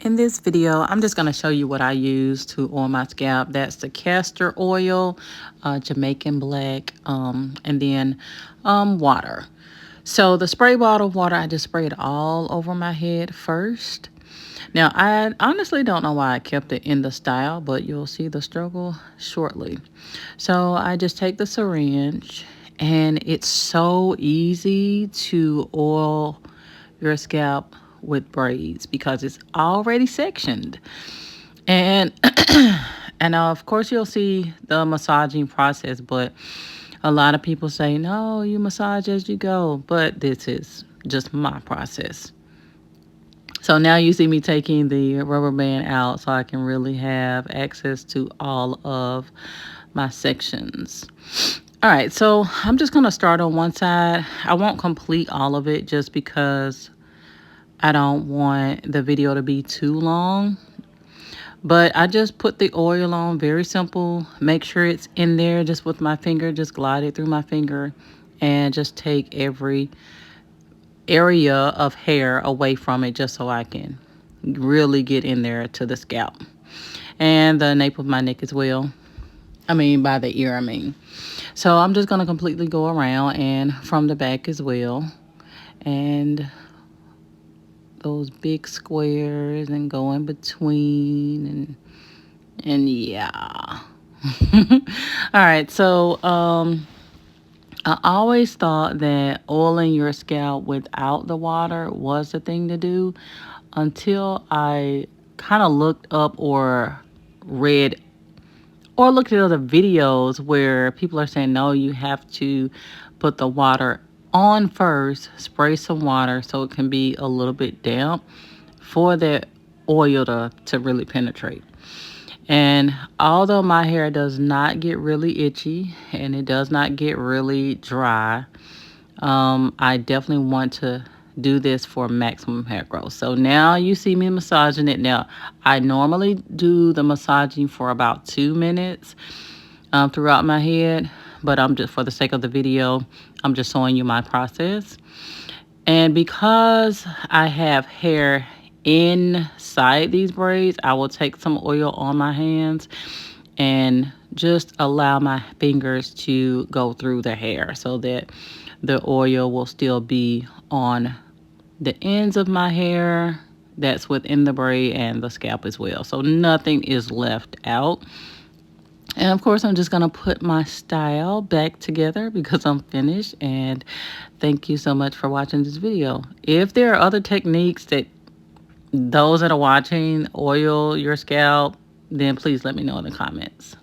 In this video, I'm just going to show you what I use to oil my scalp. That's the castor oil, Jamaican black, and then water. So the spray bottle of water, I just spray it all over my head first. Now, I honestly don't know why I kept it in the style, but you'll see the struggle shortly. So I just take the syringe, and it's so easy to oil your scalp with braids because it's already sectioned. And and of course you'll see the massaging process, but a lot of people say, no, you massage as you go, but this is just my process. So now you see me taking the rubber band out so I can really have access to all of my sections. All right, so I'm just going to start on one side. I won't complete all of it just because I don't want the video to be too long. But I just put the oil on, very simple. Make sure it's in there just with my finger. Just glide it through my finger and just take every area of hair away from it just so I can really get in there to the scalp. And the nape of my neck as well. By the ear, So I'm just going to completely go around and from the back as well. And those big squares and go in between and yeah. All right, so I always thought that oiling your scalp without the water was the thing to do until I kind of looked up or read or looked at other videos where people are saying, no, you have to put the water on first, spray some water so it can be a little bit damp for that oil to really penetrate. And although my hair does not get really itchy and it does not get really dry, I definitely want to do this for maximum hair growth. So now you see me massaging it. Now, I normally do the massaging for about 2 minutes throughout my head, but I'm just, for the sake of the video, I'm just showing you my process. And because I have hair inside these braids, I will take some oil on my hands and just allow my fingers to go through the hair so that the oil will still be on the ends of my hair that's within the braid and the scalp as well. So nothing is left out. And of course, I'm just going to put my style back together because I'm finished. And thank you so much for watching this video. If there are other techniques that those that are watching oil your scalp, then please let me know in the comments.